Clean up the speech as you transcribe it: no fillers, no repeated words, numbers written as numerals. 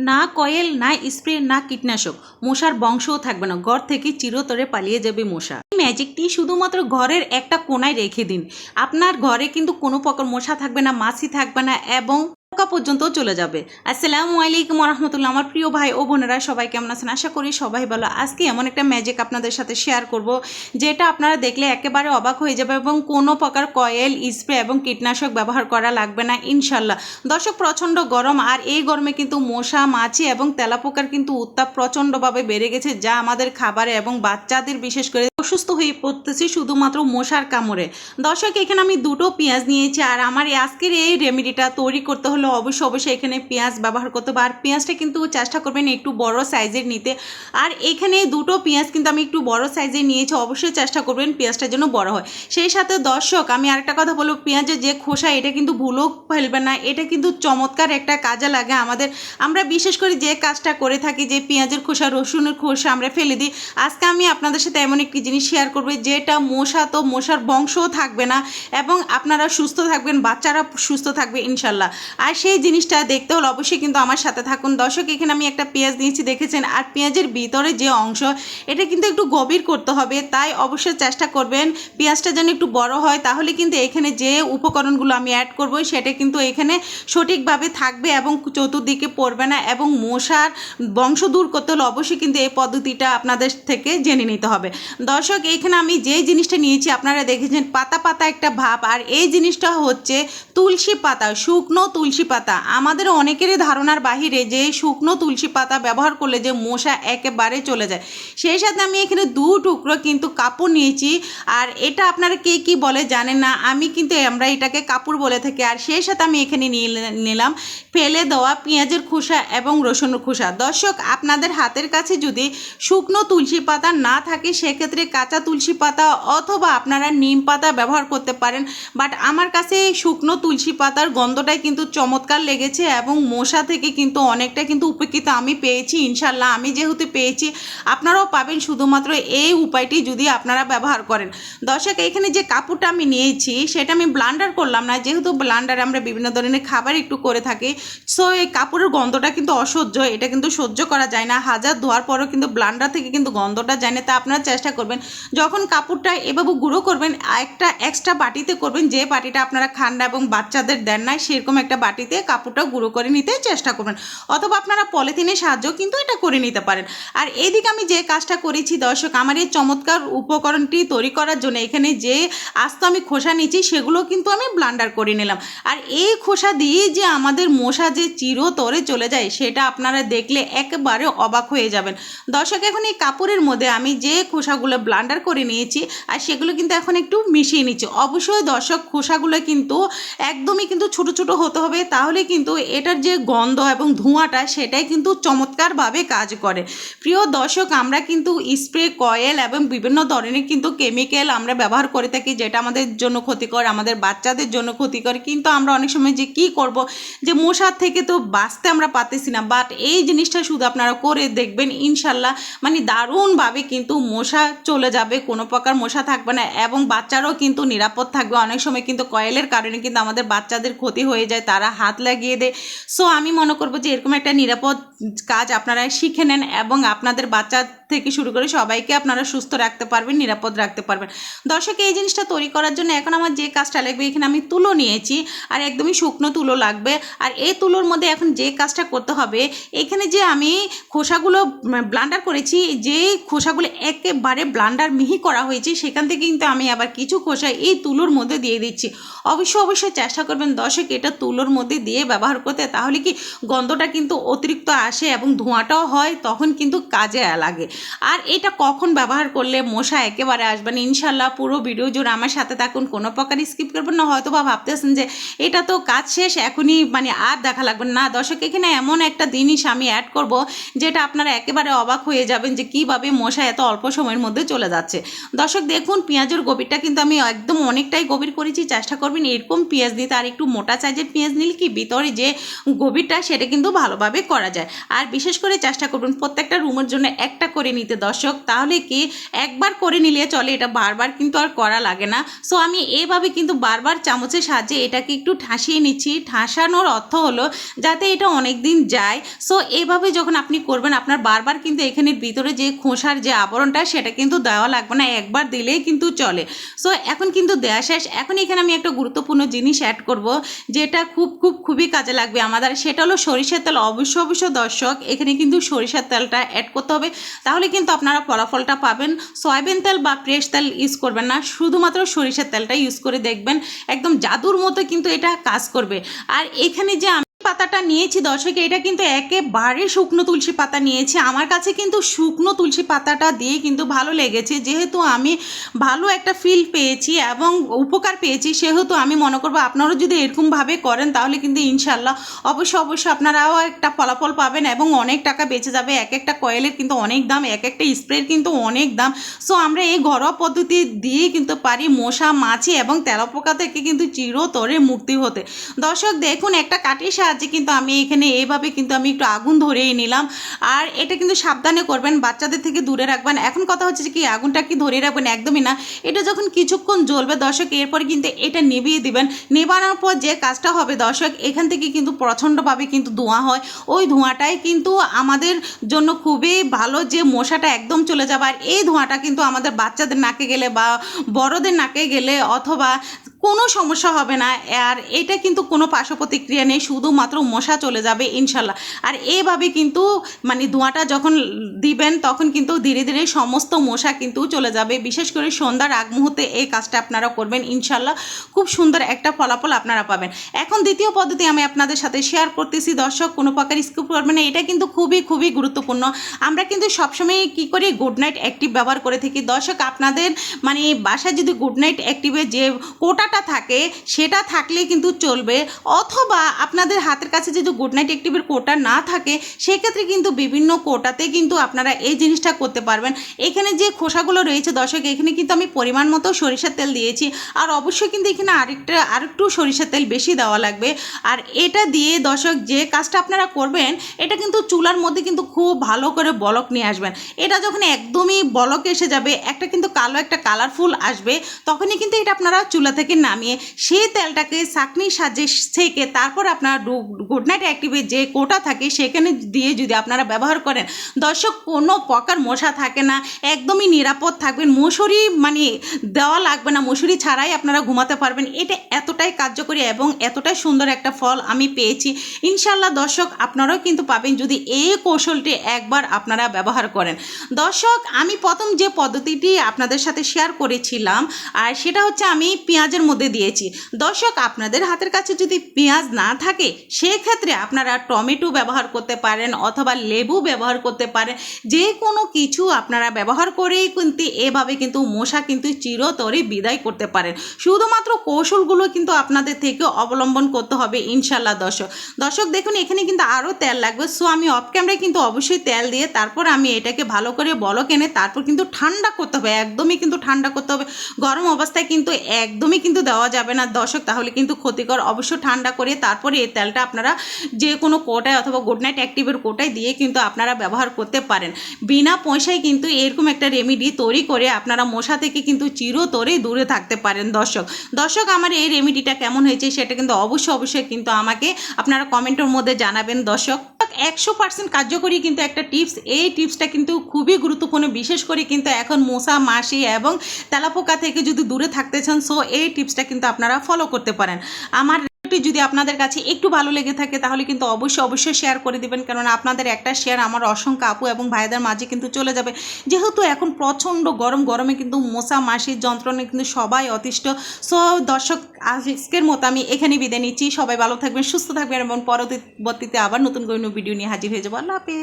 না কয়েল, না স্প্রে, না কীটনাশক, মশার বংশও থাকবে না। ঘর থেকে চিরতরে পালিয়ে যাবে মশা। এই ম্যাজিকটি শুধুমাত্র ঘরের একটা কোনায় রেখে দিন। আপনার ঘরে কিন্তু কোনো প্রকার মশা থাকবে না, মাছি থাকবে না এবং পোকা পর্যন্ত চলে যাবে। আসসালামু আলাইকুম রহমতুল্লাহ। আমার প্রিয় ভাই ও বোনেরা সবাই কেমন আছেন? আশা করি সবাই ভালো। আজকে এমন একটা ম্যাজিক আপনাদের সাথে শেয়ার করব যেটা আপনারা দেখলে একেবারে অবাক হয়ে যাবে এবং কোনো প্রকার কয়েল, স্প্রে এবং কীটনাশক ব্যবহার করা লাগবে না ইনশাল্লাহ। দর্শক, প্রচণ্ড গরম, আর এই গরমে কিন্তু মশা, মাছি এবং তেলাপোকার কিন্তু উত্তাপ প্রচণ্ডভাবে বেড়ে গেছে, যা আমাদের খাবারে এবং বাচ্চাদের বিশেষ করে অসুস্থ হয়ে পড়তেছি শুধুমাত্র মশার কামড়ে। দর্শক, এখানে আমি দুটো পেঁয়াজ নিয়েছি, আর আমার আজকের এই রেমেডিটা তৈরি করতে হলে অবশ্যই এখানে পেঁয়াজ ব্যবহার করতে হবে। আর পেঁয়াজটা কিন্তু চেষ্টা করবেন একটু বড় সাইজের নিতে। আর এখানে দুটো পেঁয়াজ কিন্তু আমি একটু বড় সাইজের নিয়েছি, অবশ্যই চেষ্টা করবেন পেঁয়াজটা যেন বড় হয়। সেই সাথে দর্শক, আমি আরেকটা কথা বলবো, পেঁয়াজের যে খোসা এটা কিন্তু ভুলেও ফেলবেন না। এটা কিন্তু চমৎকার একটা কাজে লাগে আমাদের। আমরা বিশেষ করে যে কাজটা করে থাকি, যে পেঁয়াজের খোসা, রসুনের খোসা আমরা ফেলে দিই। আজকে আমি আপনাদের সাথে এমন একটি জিনিস শেয়ার করবো যেটা মশার বংশও থাকবে না এবং আপনারা সুস্থ থাকবেন, বাচ্চারা সুস্থ থাকবে ইনশাল্লাহ। আর সেই জিনিসটা দেখতে হলে অবশ্যই কিন্তু আমার সাথে থাকুন। দর্শক, এখানে আমি একটা পেঁয়াজ নিয়েছি, দেখেছেন, আর পেঁয়াজের ভিতরে যে অংশ এটা কিন্তু একটু গভীর করতে হবে, তাই অবশ্যই চেষ্টা করবেন পেঁয়াজটা যেন একটু বড় হয়, তাহলে কিন্তু এখানে যে উপকরণগুলো আমি অ্যাড করবো সেটা কিন্তু এখানে সঠিকভাবে থাকবে এবং চতুর্দিকে পড়বে না। এবং মশার বংশ দূর করতে হলে অবশ্যই কিন্তু এই পদ্ধতিটা আপনাদের থেকে জেনে নিতে হবে। দর্শক, এখানে আমি যে জিনিসটা নিয়েছি আপনারা দেখেছেন, পাতা পাতা একটা ভাব, আর এই জিনিসটা হচ্ছে তুলসী পাতা, শুকনো তুলসী পাতা। আমাদের অনেকেরই ধারণার বাহিরে যে শুকনো তুলসী পাতা ব্যবহার করলে যে মশা একেবারে চলে যায়। সেই সাথে আমি এখানে 2 টুকরো কিন্তু কাপড় নিয়েছি, আর এটা আপনারা কে কী বলে জানেন না, আমি কিন্তু আমরা এটাকে কাপড় বলে থাকি। আর সেই সাথে আমি এখানে নিলাম ফেলে দেওয়া পেঁয়াজের খোসা এবং রসুনের খোসা। দর্শক, আপনাদের হাতের কাছে যদি শুকনো তুলসী পাতা না থাকে সেক্ষেত্রে কাঁচা তুলসী পাতা অথবা আপনারা নিম পাতা ব্যবহার করতে পারেন। বাট আমার কাছে শুকনো তুলসী পাতার গন্ধটাই কিন্তু চমৎকার লেগেছে এবং মশা থেকে কিন্তু অনেকটা কিন্তু উপকৃত আমি পেয়েছি ইনশাল্লাহ। আমি যেহেতু পেয়েছি আপনারাও পাবেন, শুধুমাত্র এই উপায়টি যদি আপনারা ব্যবহার করেন। দর্শক, এখানে যে কাপড়টা আমি নিয়েছি সেটা আমি ব্লান্ডার করলাম না, যেহেতু ব্লান্ডারে আমরা বিভিন্ন ধরনের খাবার একটু করে থাকি। সো এই কাপড়ের গন্ধটা কিন্তু অসহ্য, এটা কিন্তু সহ্য করা যায় না। হাজার ধোয়ার পরও কিন্তু ব্লান্ডার থেকে কিন্তু গন্ধটা যায় না। তা আপনারা চেষ্টা করবেন যখন কাপড়টা এভাবে গুঁড়ো করবেন, একটা এক্সট্রা বাটিতে করবেন, যে বাটিটা আপনারা খান না এবং বাচ্চাদের দেন না সেরকম একটা বাটিতে কাপড়টা গুঁড়ো করে নিতে চেষ্টা করবেন, অথবা আপনারা পলিথিনের সাহায্যেও কিন্তু এটা করে নিতে পারেন। আর এইদিকে আমি যে কাজটা করেছি দর্শক, আমার এই চমৎকার উপকরণটি তৈরি করার জন্য এখানে যে আস্ত আমি খোসা নিয়েছি সেগুলো কিন্তু আমি ব্লান্ডার করে নিলাম। আর এই খোসা দিয়ে যে আমাদের মশা যে চিরতরে চলে যায় সেটা আপনারা দেখলে একেবারে অবাক হয়ে যাবেন। দর্শক, এখন এই কাপড়ের মধ্যে আমি যে খোসাগুলো ব্লান্ডার করে নিয়েছি আর সেগুলো কিন্তু এখন একটু মিশিয়ে নিচ্ছি। অবশ্যই দর্শক, খোসাগুলো কিন্তু একদমই কিন্তু ছোট ছোট হতে হবে, তাহলে কিন্তু এটার যে গন্ধ এবং ধোঁয়াটা সেটাই কিন্তু চমৎকারভাবে কাজ করে। প্রিয় দর্শক, আমরা কিন্তু স্প্রে, কয়েল এবং বিভিন্ন ধরনের কিন্তু কেমিক্যাল আমরা ব্যবহার করে থাকি, যেটা আমাদের জন্য ক্ষতিকর, আমাদের বাচ্চাদের জন্য ক্ষতিকর। কিন্তু আমরা অনেক সময় যে কী করব, যে মশার থেকে তো বাঁচতে আমরা পারতেছি না। বাট এই জিনিসটা শুধু আপনারা করে দেখবেন ইনশাল্লাহ, মানে দারুণভাবে কিন্তু মশা চলে যাবে, কোনো প্রকার মশা থাকবে না এবং বাচ্চারাও কিন্তু নিরাপদ থাকবে। অনেক সময় কিন্তু কয়েলের কারণে কিন্তু আমাদের বাচ্চাদের ক্ষতি হয়ে যায়, তারা হাত লাগিয়ে দেয়। সো আমি মনে করবো যে এরকম একটা নিরাপদ কাজ আপনারা শিখে নেন এবং আপনাদের বাচ্চা থেকে শুরু করে সবাইকে আপনারা সুস্থ রাখতে পারবেন, নিরাপদ রাখতে পারবেন। দর্শক, এই জিনিসটা তৈরি করার জন্য এখন আমার যে কাজটা লাগবে, এখানে আমি তুলো নিয়েছি, আর একদমই শুকনো তুলো লাগবে। আর এই তুলোর মধ্যে এখন যে কাজটা করতে হবে, এখানে যে আমি খোসাগুলো ব্লান্ডার করেছি, যে খোসাগুলো একেবারে ব্লান্ডার মিহি করা হয়েছে সেখান থেকে কিন্তু আমি আবার কিছু খোসা এই তুলোর মধ্যে দিয়ে দিচ্ছি। অবশ্যই চেষ্টা করবেন দর্শক এটা তুলোর মধ্যে দিয়ে ব্যবহার করতে, তাহলে কি গন্ধটা কিন্তু অতিরিক্ত আসে এবং ধোঁয়াটাও হয়, তখন কিন্তু কাজে লাগে। আর এটা কখন ব্যবহার করলে মশা একেবারে আসবে না ইনশাল্লাহ, পুরো ভিডিও জুড়ে আমার সাথে থাকুন, কোনো প্রকার স্কিপ করবেন না। হয়তো বা ভাবতেছেন যে এটা তো কাজ শেষ, এখনই মানে আর দেখা লাগবে না। দর্শক, এখানে এমন একটা জিনিস আমি অ্যাড করব যেটা আপনারা একেবারে অবাক হয়ে যাবেন যে কীভাবে মশা এত অল্প সময়ের মধ্যে চলে যাচ্ছে। দর্শক, দেখুন পেঁয়াজের গভীরটা কিন্তু আমি একদম অনেকটাই গভীর করেছি। চেষ্টা করবেন এরকম পেঁয়াজ নিতে, আর একটু মোটা সাইজের পেঁয়াজ নিলে কি ভিতরে যে গভীরটা সেটা কিন্তু ভালোভাবে করা যায়। আর বিশেষ করে চেষ্টা করবেন প্রত্যেকটা রুমের জন্য একটা করে নিতে দর্শক, তাহলে কি একবার করে নিলে চলে, এটা বারবার কিন্তু আর করা লাগে না। সো আমি এভাবে কিন্তু বারবার চামচের সাহায্যে এটাকে একটু ঠাসিয়ে নিচ্ছি। ঠাসানোর অর্থ হলো যাতে এটা অনেক দিন যায়। সো এভাবে যখন আপনি করবেন আপনার বারবার কিন্তু এখানের ভিতরে যে খোসার যে আবরণটা সেটা কিন্তু দেওয়া লাগবে না, একবার দিলেই কিন্তু চলে। সো এখন কিন্তু দেওয়া শেষ। এখন এখানে আমি একটা গুরুত্বপূর্ণ জিনিস অ্যাড করব যেটা খুবই কাজে লাগবে আমাদের, সেটা হলো সরিষার তেল। অবশ্য দর্শক এখানে কিন্তু সরিষার তেলটা অ্যাড করতে হবে, তাহলে কিন্তু আপনারা ফলাফলটা পাবেন। সয়াবিন তেল বা ফ্রেশ তেল ইউজ করবেন না, শুধুমাত্র সরিষার তেলটা ইউজ করে দেখবেন, একদম জাদুর মতো কিন্তু এটা কাজ করবে। আর এখানে যে পাতাটা নিয়েছি দর্শক, এটা কিন্তু একেবারে শুকনো তুলসী পাতা নিয়েছি। আমার কাছে কিন্তু শুকনো তুলসী পাতাটা দিয়ে কিন্তু ভালো লেগেছে, যেহেতু আমি ভালো একটা ফিল পেয়েছি এবং উপকার পেয়েছি, সেহেতু আমি মনে করবো আপনারাও যদি এরকমভাবে করেন তাহলে কিন্তু ইনশাল্লাহ অবশ্যই আপনারাও একটা ফলাফল পাবেন এবং অনেক টাকা বেঁচে যাবে। এক একটা কয়েলের কিন্তু অনেক দাম, এক একটা স্প্রের কিন্তু অনেক দাম। সো আমরা এই ঘরোয়া পদ্ধতি দিয়ে কিন্তু পারি মশা, মাছি এবং তেলাপোকা থেকে কিন্তু চিরতরে মুক্তি হতে। দর্শক দেখুন, একটা কাঠির সাহায্যে কিন্তু আমি এখানে এইভাবে কিন্তু আমি একটু আগুন ধরিয়ে নিলাম। আর এটা কিন্তু সাবধানে করবেন, বাচ্চাদের থেকে দূরে রাখবেন। এখন কথা হচ্ছে যে কি আগুনটা কি ধরিয়ে রাখবেন, একদমই না। এটা যখন কিছুক্ষণ জ্বলবে দর্শক, এরপরে কিন্তু এটা নিভিয়ে দিবেন। নেবানোর পর যে কাজটা হবে দর্শক, এখান থেকে কিন্তু প্রচণ্ডভাবে কিন্তু ধোঁয়া হয়, ওই ধোঁয়াটাই কিন্তু আমাদের জন্য খুবই ভালো, যে মশাটা একদম চলে যাবে। আর এই ধোঁয়াটা কিন্তু আমাদের বাচ্চাদের নাকে গেলে বা বড়দের নাকে গেলে অথবা কোনো সমস্যা হবে না। আর এটা কিন্তু কোনো পার্শ্ব প্রতিক্রিয়া নেই, শুধুমাত্র মশা চলে যাবে ইনশাল্লাহ। আর এইভাবে কিন্তু মানে ধোঁয়াটা যখন দিবেন তখন কিন্তু ধীরে ধীরে সমস্ত মশা কিন্তু চলে যাবে। বিশেষ করে সন্ধ্যার আগ মুহূর্তে এই কাজটা আপনারা করবেন, ইনশাল্লাহ খুব সুন্দর একটা ফলাফল আপনারা পাবেন। এখন দ্বিতীয় পদ্ধতি আমি আপনাদের সাথে শেয়ার করতেছি দর্শক, কোনো প্রকার স্কিপ করবেন না, এটা কিন্তু খুবই গুরুত্বপূর্ণ। আমরা কিন্তু সবসময় কী করি, গুড নাইট অ্যাক্টিভ ব্যবহার করে থাকি দর্শক। আপনাদের মানে বাসায় যদি গুড নাইট অ্যাক্টিভের যে কোটা থাকে সেটা থাকলে কিন্তু চলবে, অথবা আপনাদের হাতের কাছে যদি গুড নাইট অ্যাক্টিভের কোটা না থাকে সেক্ষেত্রে কিন্তু বিভিন্ন কোটাতে কিন্তু আপনারা এই জিনিসটা করতে পারবেন। এখানে যে খোসাগুলো রয়েছে দর্শক, এখানে কিন্তু আমি পরিমাণ মতো সরিষার তেল দিয়েছি, আর অবশ্যই কিন্তু এখানে আরেকটু সরিষার তেল বেশি দেওয়া লাগবে। আর এটা দিয়ে দর্শক যে কাজটা আপনারা করবেন, এটা কিন্তু চুলার মধ্যে কিন্তু খুব ভালো করে বলক নিয়ে আসবেন। এটা যখন একদমই বলক এসে যাবে, একটা কিন্তু একটা কালারফুল আসবে, তখনই কিন্তু এটা আপনারা চুলা থেকে নামিয়ে সেই তেলটাকে ছাঁকনির সাহায্যে ছেঁকে তারপর আপনার গুড নাইট অ্যাক্টিভের যে কোটা থাকে সেখানে দিয়ে যদি আপনারা ব্যবহার করেন দর্শক, কোনো প্রকার মশা থাকে না, একদমই নিরাপদ থাকবেন। মশারি মানে দেওয়া লাগবে না, মশারি ছাড়াই আপনারা ঘুমাতে পারবেন। এটা এতটাই কার্যকরী এবং এতটাই সুন্দর একটা ফল আমি পেয়েছি ইনশাল্লাহ দর্শক, আপনারাও কিন্তু পাবেন যদি এই কৌশলটি একবার আপনারা ব্যবহার করেন। দর্শক আমি প্রথম যে পদ্ধতিটি আপনাদের সাথে শেয়ার করেছিলাম, আর সেটা হচ্ছে আমি পেঁয়াজের মধ্যে দিয়েছি দর্শক। আপনাদের হাতের কাছে যদি পেঁয়াজ না থাকে সেক্ষেত্রে আপনারা টমেটো ব্যবহার করতে পারেন অথবা লেবু ব্যবহার করতে পারেন, যে কোনো কিছু আপনারা ব্যবহার করেই কিন্তু এভাবে কিন্তু মশা কিন্তু চিরতরে বিদায় করতে পারেন। শুধুমাত্র কৌশলগুলো কিন্তু আপনাদের থেকে অবলম্বন করতে হবে ইনশাল্লাহ দর্শক দেখুন, এখানে কিন্তু আরও তেল লাগবে। সো আমি অফ ক্যামেরায় কিন্তু অবশ্যই তেল দিয়ে তারপর আমি এটাকে ভালো করে বলক এনে তারপর কিন্তু ঠান্ডা করতে হবে, একদমই কিন্তু ঠান্ডা করতে হবে। গরম অবস্থায় কিন্তু একদমই কিন্তু দেওয়া যাবে না দর্শক, তাহলে কিন্তু ক্ষতিকর। অবশ্য ঠান্ডা করে তারপরে এই তেলটা আপনারা যে কোনো কোটায় অথবা গুড নাইট অ্যাক্টিভের কোটায় দিয়ে কিন্তু আপনারা ব্যবহার করতে পারেন। বিনা পয়সায় কিন্তু এরকম একটা রেমেডি তৈরি করে আপনারা মশা থেকে কিন্তু চিরতরে দূরে থাকতে পারেন দর্শক আমার এই রেমেডিটা কেমন হয়েছে সেটা কিন্তু অবশ্যই কিন্তু আমাকে আপনারা কমেন্টের মধ্যে জানাবেন দর্শক। 100% কার্যকরী কিন্তু একটা টিপস, এই টিপসটা কিন্তু খুবই গুরুত্বপূর্ণ, বিশেষ করে কিন্তু এখন মশা, মাছি এবং তেলাপোকা থেকে যদি দূরে থাকতে চান, সো এই টিপসটা কিন্তু আপনারা ফলো করতে পারেন। আমার যদি আপনাদের কাছে একটু ভালো লেগে থাকে তাহলে কিন্তু অবশ্যই শেয়ার করে দিবেন, কারণ আপনাদের একটা শেয়ার আমার অসংখ্য আপু এবং ভাইদের মাঝে কিন্তু চলে যাবে। যেহেতু এখন প্রচণ্ড গরমে কিন্তু মশা মাছির যন্ত্রণায় কিন্তু সবাই অতিষ্ঠ। সো দর্শক আজকের মতো আমি এখানে বিদায় নিচ্ছি। সবাই ভালো থাকবেন, সুস্থ থাকবেন এবং পরবর্তীতে আবার নতুন কোনো ভিডিও নিয়ে হাজির হয়ে যাবো। আল্লাহ হাফেজ।